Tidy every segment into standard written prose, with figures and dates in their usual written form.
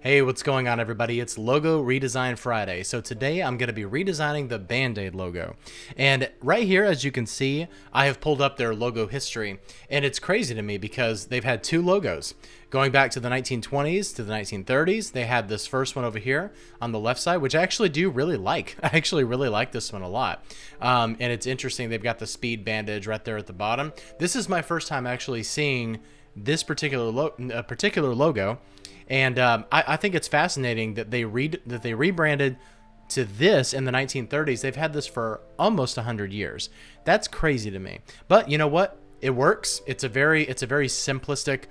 Hey, what's going on, everybody? It's Logo Redesign Friday. So today I'm going to be redesigning the Band-Aid logo. And right here, as you can see, I have pulled up their logo history. And it's crazy to me because they've had two logos. Going back to the 1920s to the 1930s, they had this first one over here on the left side, which I actually do really like. I actually really like this one a lot. And it's interesting, they've got the speed bandage right there at the bottom. This is my first time actually seeing this particular logo. And I think it's fascinating that they rebranded to this in the 1930s. They've had this for almost 100 years. That's crazy to me. But you know what? It works. It's a very simplistic,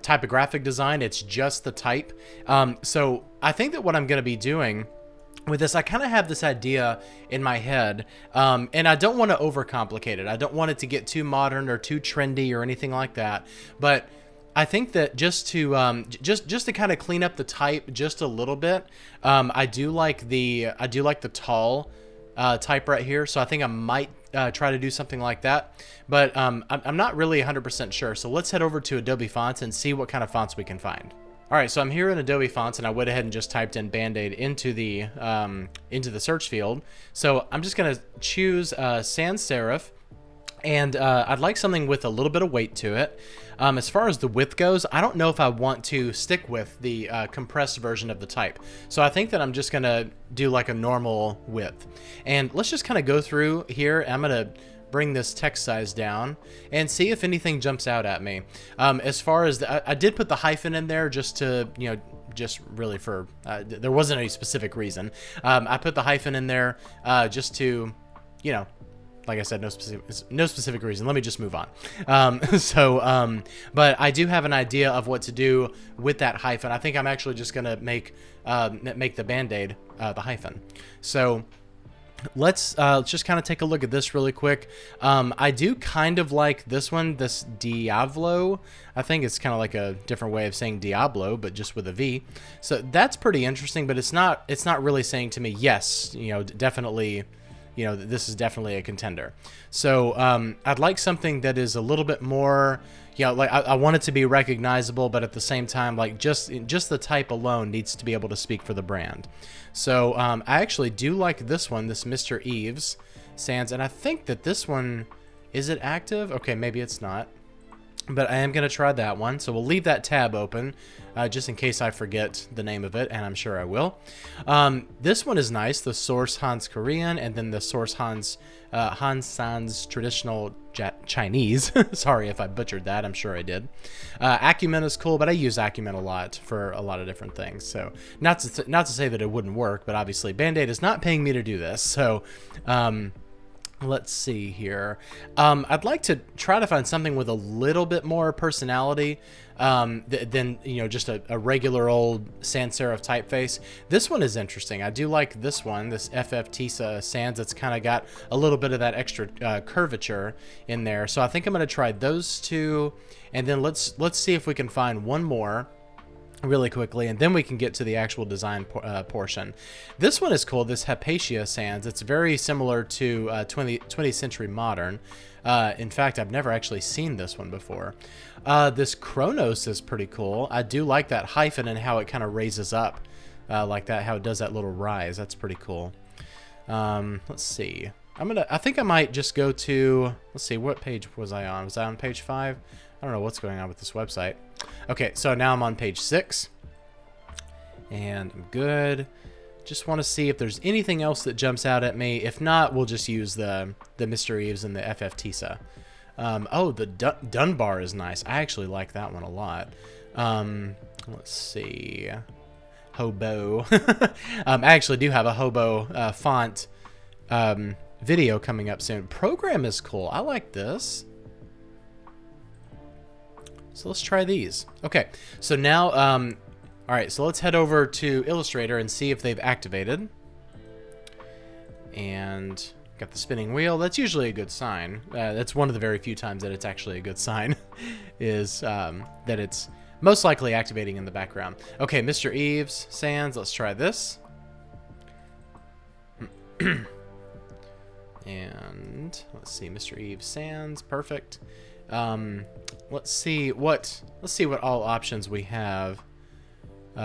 typographic design. It's just the type. So I think that what I'm going to be doing with this, I kind of have this idea in my head, and I don't want to overcomplicate it. I don't want it to get too modern or too trendy or anything like that. But I think that just to just to kind of clean up the type just a little bit, I do like the tall type right here. So I think I might try to do something like that, but I'm not really 100% sure. So let's head over to Adobe Fonts and see what kind of fonts we can find. All right, so I'm here in Adobe Fonts, and I went ahead and just typed in Band-Aid into the search field. So I'm just gonna choose sans serif. And I'd like something with a little bit of weight to it. As far as the width goes, I don't know if I want to stick with the compressed version of the type. So I think that I'm just going to do like a normal width. And let's just kind of go through here. I'm going to bring this text size down and see if anything jumps out at me. As far as I did put the hyphen in there just to, just really for, there wasn't any specific reason. I put the hyphen in there just to, like I said, no specific reason. Let me just move on. But I do have an idea of what to do with that hyphen. I think I'm actually just gonna make the Band-Aid the hyphen. So let's just kind of take a look at this really quick. I do kind of like this one, this Diavolo. I think it's kind of like a different way of saying Diablo, but just with a V. So that's pretty interesting, but it's not really saying to me, yes, definitely. This is definitely a contender. So I'd like something that is a little bit more, like I want it to be recognizable, but at the same time, like just the type alone needs to be able to speak for the brand. So I actually do like this one, this Mr. Eves Sans, and I think that this one, is it active? Okay, maybe it's not. But I am going to try that one, so we'll leave that tab open just in case I forget the name of it, and I'm sure I will. This one is nice, the Source Hans Korean, and then the Source Hans Sans Traditional Chinese. Sorry if I butchered that, I'm sure I did. Acumen is cool, but I use Acumen a lot for a lot of different things. So not to say that it wouldn't work, but obviously Band-Aid is not paying me to do this, so... let's see here. I'd like to try to find something with a little bit more personality than just a regular old sans serif typeface. This one is interesting. I do like this one, this FF Tisa Sans. It's kind of got a little bit of that extra curvature in there. So I think I'm going to try those two, and then let's see if we can find one more really quickly, and then we can get to the actual design portion. This one is cool, this Hypatia Sans. It's very similar to 20th Century Modern. In fact, I've never actually seen this one before. This Kronos is pretty cool. I do like that hyphen and how it kind of raises up like that, how it does that little rise. That's pretty cool. Let's see. I think I might just go to, let's see, what page was I on? Was I on page 5? I don't know what's going on with this website. Okay, so now I'm on page 6. And I'm good. Just want to see if there's anything else that jumps out at me. If not, we'll just use the Mr. Eves and the FF Tisa. Oh, the Dunbar is nice. I actually like that one a lot. Let's see. Hobo. I actually do have a Hobo font video coming up soon. Program is cool. I like this. So let's try these. Okay, so now, all right, so let's head over to Illustrator and see if they've activated. And got the spinning wheel. That's usually a good sign. That's one of the very few times that it's actually a good sign, is that it's most likely activating in the background. Okay, Mr. Eves Sans, let's try this. And let's see, Mr. Eves Sans, perfect. Let's see what all options we have.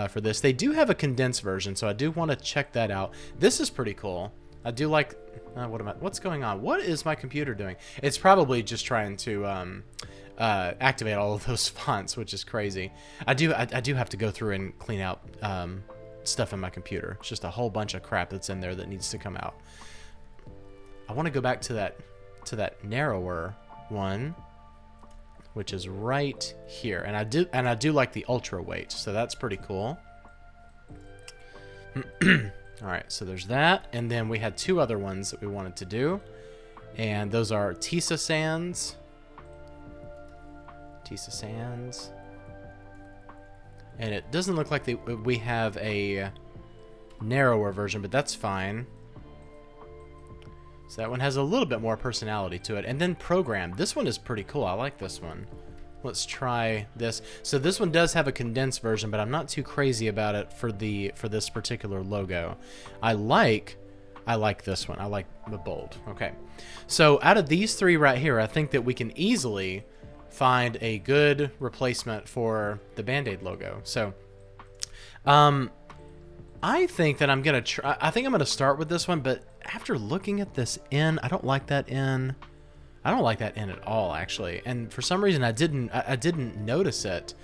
for this. They do have a condensed version, so I do want to check that out. This is pretty cool. I do like... what's going on? What is my computer doing? It's probably just trying to activate all of those fonts, which is crazy. I do have to go through and clean out stuff in my computer. It's just a whole bunch of crap that's in there that needs to come out. I want to go back to that narrower one, which is right here, and I do like the ultra weight, so that's pretty cool. All right, so there's that, and then we had two other ones that we wanted to do, and those are Tisa Sands. Tisa Sands. And it doesn't look like we have a narrower version, but that's fine. So that one has a little bit more personality to it. And then Program. This one is pretty cool. I like this one. Let's try this. So this one does have a condensed version, but I'm not too crazy about it for this particular logo. I like this one. I like the bold. Okay. So out of these three right here, I think that we can easily find a good replacement for the Band-Aid logo. So I think that I'm gonna start with this one, but after looking at this N, I don't like that N. I don't like that N at all, actually. And for some reason I didn't notice it.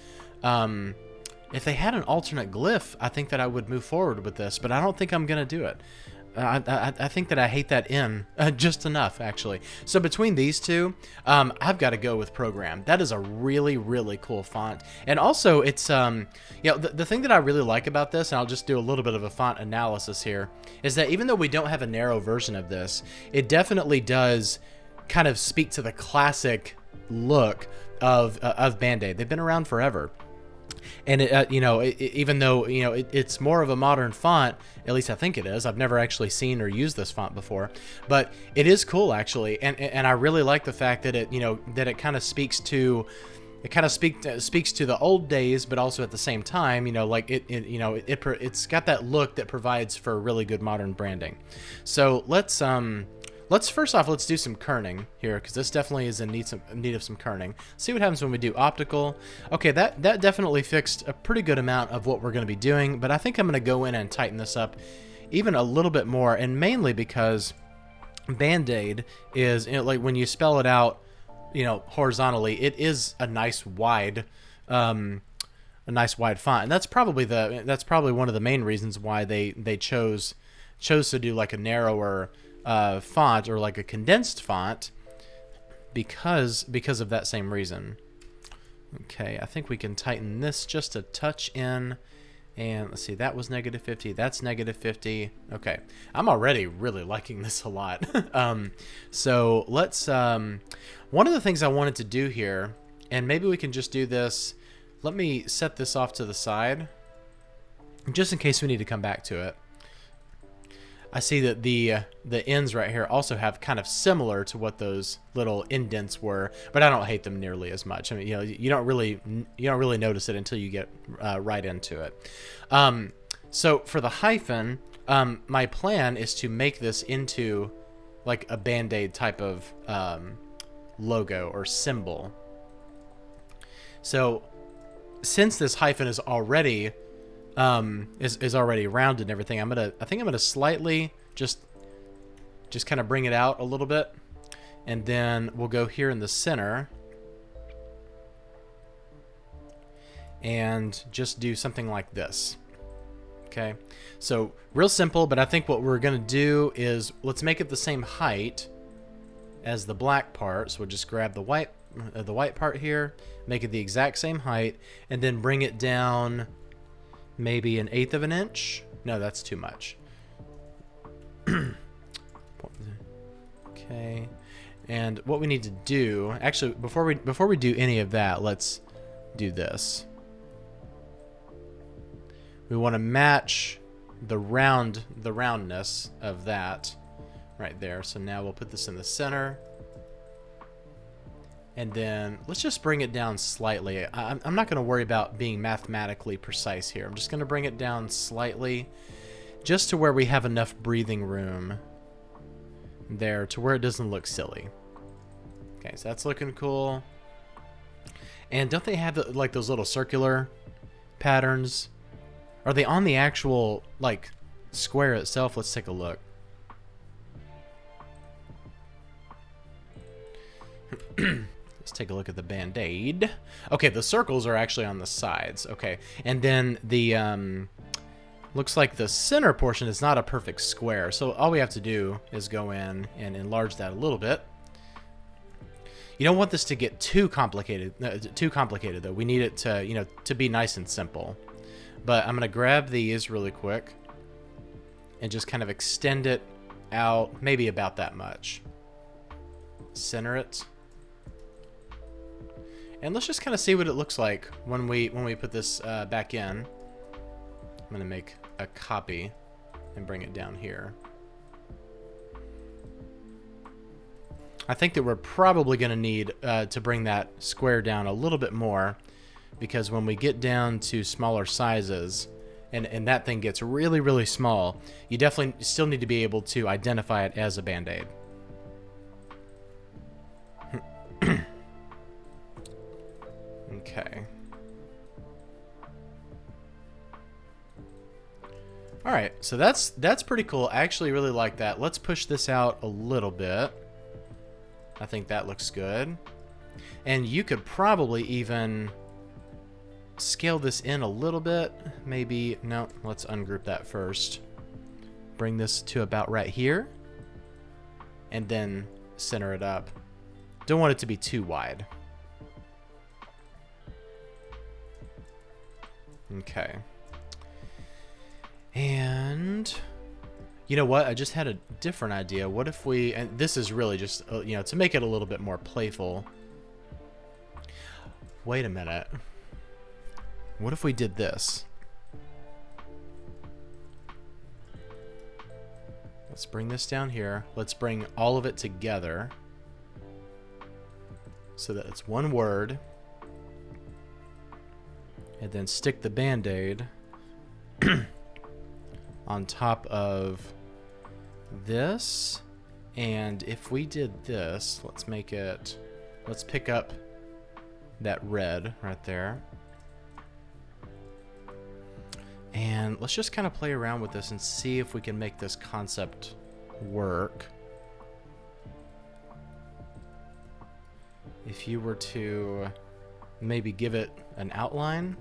If they had an alternate glyph, I think that I would move forward with this, but I don't think I'm gonna do it. I think that I hate that N just enough, actually. So between these two, I've got to go with Program. That is a really, really cool font. And also, it's, the thing that I really like about this, and I'll just do a little bit of a font analysis here, is that even though we don't have a narrow version of this, it definitely does kind of speak to the classic look of Band-Aid. They've been around forever. And even though it's more of a modern font, at least I think it is. I've never actually seen or used this font before, but it is cool actually, and I really like the fact that it kind of speaks to the old days, but also at the same time, it's got that look that provides for really good modern branding. So let's first off, let's do some kerning here, because this definitely is in need of some kerning. See what happens when we do optical. Okay, that definitely fixed a pretty good amount of what we're going to be doing, but I think I'm going to go in and tighten this up even a little bit more, and mainly because Band-Aid is, like when you spell it out, horizontally, it is a nice wide font, and that's probably one of the main reasons why they chose to do like a narrower font, or like a condensed font, because of that same reason. Okay, I think we can tighten this just a touch in, and let's see, that was -50, that's -50. Okay, I'm already really liking this a lot. So let's one of the things I wanted to do here, and maybe we can just do this, let me set this off to the side just in case we need to come back to it. I see that the ends right here also have kind of similar to what those little indents were, but I don't hate them nearly as much. I mean, you don't really notice it until you get right into it. So for the hyphen, my plan is to make this into like a Band-Aid type of logo or symbol. So since this hyphen is already already rounded and everything, I think I'm gonna slightly just kind of bring it out a little bit, and then we'll go here in the center and just do something like this. Okay, so real simple, but I think what we're gonna do is let's make it the same height as the black part. So we'll just grab the white part here, make it the exact same height, and then bring it down maybe 1/8 of an inch. No, that's too much. Okay, and what we need to do, actually, before we do any of that, let's do this. We want to match the roundness of that right there. So now we'll put this in the center. And then let's just bring it down slightly. I'm not going to worry about being mathematically precise here. I'm just going to bring it down slightly, just to where we have enough breathing room there to where it doesn't look silly. Okay, so that's looking cool. And don't they have like those little circular patterns Are they on the actual, like, square itself? Let's take a look. Let's take a look at the Band-Aid. Okay, the circles are actually on the sides. Okay, and then the, looks like the center portion is not a perfect square. So all we have to do is go in and enlarge that a little bit. You don't want this to get too complicated though. We need it to, you know, to be nice and simple. But I'm going to grab these really quick and just kind of extend it out, maybe about that much. Center it. And let's just kind of see what it looks like when we put this back in. I'm going to make a copy and bring it down here. I think that we're probably going to need to bring that square down a little bit more, because when we get down to smaller sizes and that thing gets really, really small, you definitely still need to be able to identify it as a Band-Aid. Okay. All right, so that's pretty cool. I actually really like that. Let's push this out a little bit. I think that looks good. And you could probably even scale this in a little bit. Maybe, no, let's ungroup that first. Bring this to about right here. And then center it up. Don't want it to be too wide. Okay. And you know what? I just had a different idea. What if we, and this is really just, you know, to make it a little bit more playful. Wait a minute. What if we did this? Let's bring this down here. Let's bring all of it together so that it's one word. And then stick the Band-Aid on top of this. And if we did this, let's make it, let's pick up that red right there. And let's just kind of play around with this and see if we can make this concept work. If you were to maybe give it an outline.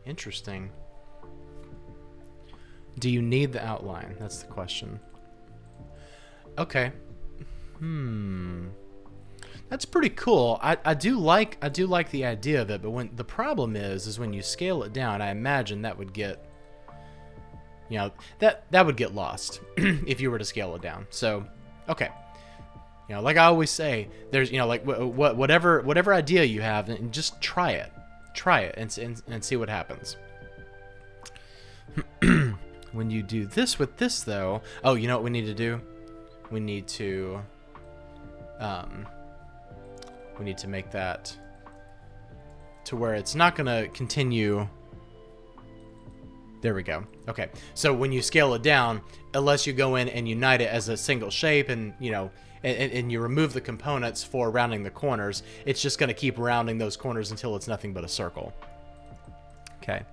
Interesting. Do you need the outline? That's the question. Okay. That's pretty cool. I do like the idea of it, but when the problem is when you scale it down, I imagine that would get, you know, that would get lost if you were to scale it down. So, okay. You know, like I always say, there's, you know, like whatever idea you have, and just try it. Try it and see what happens. When you do this with this, though, oh, you know what we need to do? We need to make that to where it's not going to continue. There we go. Okay, so when you scale it down, unless you go in and unite it as a single shape, and you know, and you remove the components for rounding the corners, it's just going to keep rounding those corners until it's nothing but a circle. Okay,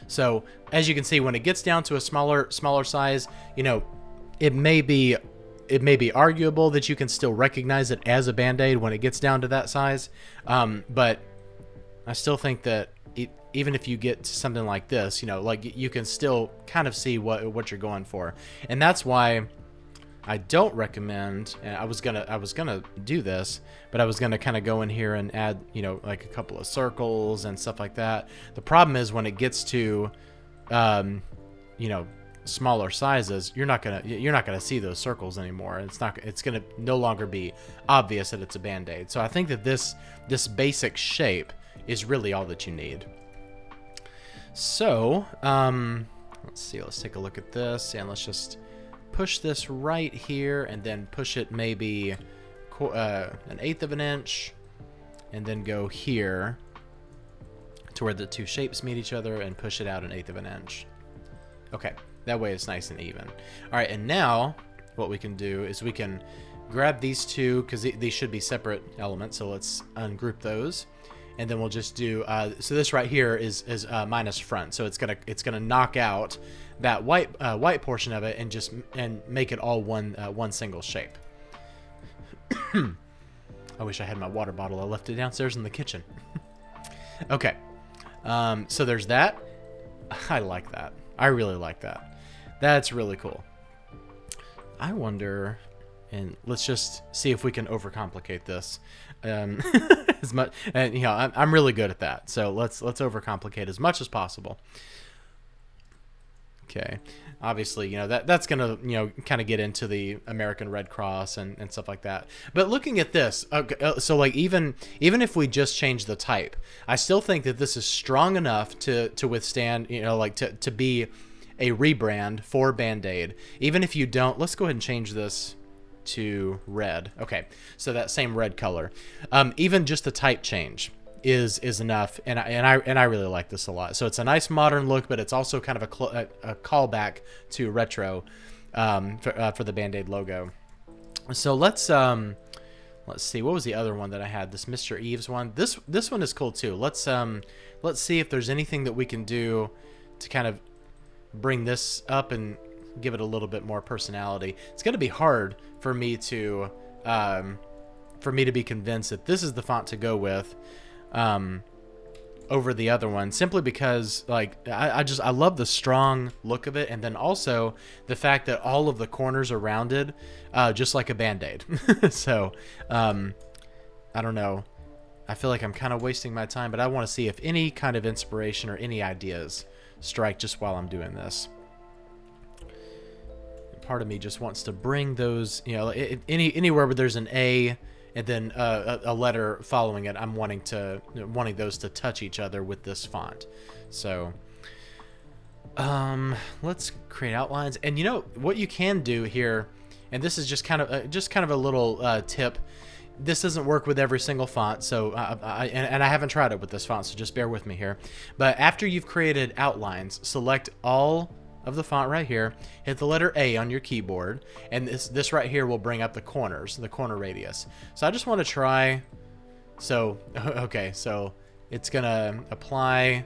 so as you can see, when it gets down to a smaller size, you know, it may be arguable that you can still recognize it as a Band-Aid when it gets down to that size, but I still think that even if you get to something like this, you know, like you can still kind of see what you're going for, and that's why I don't recommend. And I was gonna do this, but I was gonna kind of go in here and add, you know, like a couple of circles and stuff like that. The problem is when it gets to, you know, smaller sizes, you're not gonna see those circles anymore. It's gonna no longer be obvious that it's a Band-Aid. So I think that this basic shape is really all that you need. So let's see. Let's take a look at this, and let's just push this right here, and then push it maybe an 1/8 of an inch, and then go here to where the two shapes meet each other, and push it out 1/8 of an inch. Okay, that way it's nice and even. All right, and now what we can do is we can grab these two because these should be separate elements. So let's ungroup those, and then we'll just do. So this right here is minus front. So it's gonna knock out that white portion of it and make it all one single shape. I wish I had my water bottle. I left it downstairs in the kitchen. Okay, so there's that. I like that. I really like that. That's really cool. I wonder, and let's just see if we can overcomplicate this as much. And you know, I'm really good at that. So let's overcomplicate as much as possible. Okay, obviously, you know, that's gonna, you know, kind of get into the American Red Cross and stuff like that. But looking at this, so like even if we just change the type, I still think that this is strong enough to withstand, you know, like to be a rebrand for Band-Aid. Even if you don't, let's go ahead and change this to red. Okay, so that same red color. Even just the type change is enough, and I really like this a lot. So it's a nice modern look, but it's also kind of a callback to retro for the Band-Aid logo. So let's see, what was the other one that I had? This Mr. Eves one. This one is cool too. Let's see if there's anything that we can do to kind of bring this up and give it a little bit more personality. It's going to be hard for me to be convinced that this is the font to go with over the other one, simply because like I love the strong look of it, and then also the fact that all of the corners are rounded, just like a Band-Aid. So I don't know, I feel like I'm kind of wasting my time, but I want to see if any kind of inspiration or any ideas strike just while I'm doing this. Part of me just wants to bring those, you know, anywhere where there's an A and then a letter following it, I'm wanting those to touch each other with this font. So let's create outlines. And you know what you can do here, and this is just kind of a little tip. This doesn't work with every single font, so I haven't tried it with this font, so just bear with me here. But after you've created outlines, select all of the font right here, hit the letter A on your keyboard, and this right here will bring up the corners, the corner radius. So I just want to try. So okay, so it's gonna apply.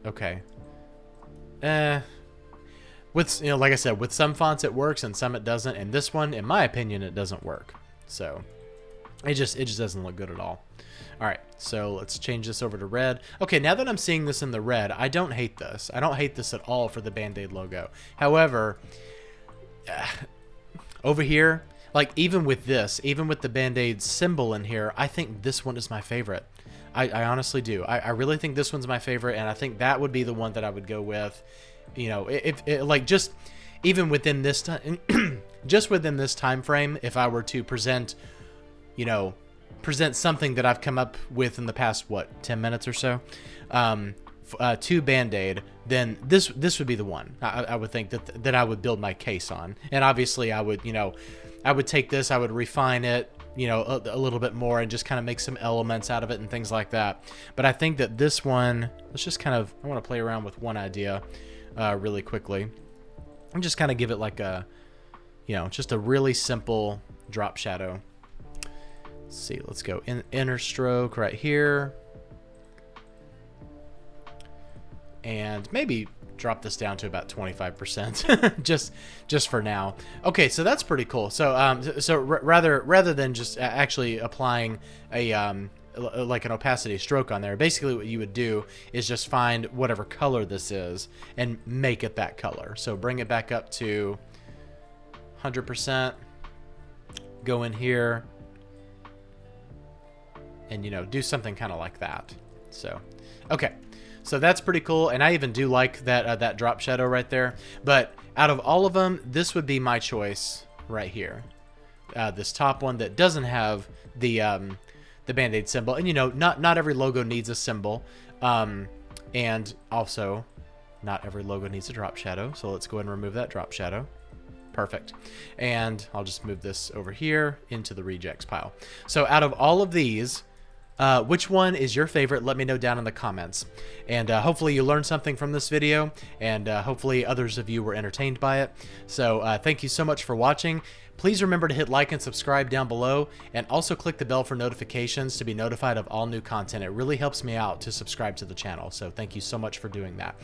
Okay. With, you know, like I said, with some fonts it works and some it doesn't, and this one, in my opinion, it doesn't work. So it just doesn't look good at all. All right, so let's change this over to red. Okay, now that I'm seeing this in the red, I don't hate this. I don't hate this at all for the Band-Aid logo. However, over here, like even with this, even with the Band-Aid symbol in here, I think this one is my favorite. I honestly do. I really think this one's my favorite, and I think that would be the one that I would go with. You know, if like just even within this time, just within this time frame, if I were to present, you know, something that I've come up with in the past, what, 10 minutes or so, to Band-Aid, then this would be the one I would think that I would build my case on. And obviously I would, you know, I would take this, I would refine it, you know, a little bit more and just kind of make some elements out of it and things like that. But I think that this one, let's just kind of, I want to play around with one idea really quickly and just kind of give it like a, you know, just a really simple drop shadow. Let's see, let's go inner stroke right here. And maybe drop this down to about 25% just for now. Okay, so that's pretty cool. So rather than just actually applying a like an opacity stroke on there, basically what you would do is just find whatever color this is and make it that color. So bring it back up to 100%, go in here, and, you know, do something kind of like that. So, okay. So that's pretty cool, and I even do like that that drop shadow right there. But out of all of them, this would be my choice right here. This top one that doesn't have the Band-Aid symbol, and you know, not every logo needs a symbol, and also not every logo needs a drop shadow. So let's go ahead and remove that drop shadow. Perfect. And I'll just move this over here into the rejects pile. So out of all of these, Which one is your favorite? Let me know down in the comments. And hopefully you learned something from this video, and hopefully others of you were entertained by it. So thank you so much for watching. Please remember to hit like and subscribe down below, and also click the bell for notifications to be notified of all new content. It really helps me out to subscribe to the channel, so thank you so much for doing that.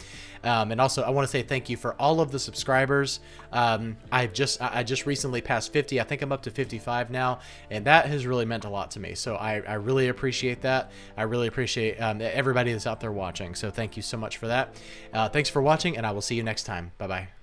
And also, I want to say thank you for all of the subscribers. I just recently passed 50. I think I'm up to 55 now, and that has really meant a lot to me. So I really appreciate that. I really appreciate everybody that's out there watching. So thank you so much for that. Thanks for watching, and I will see you next time. Bye-bye.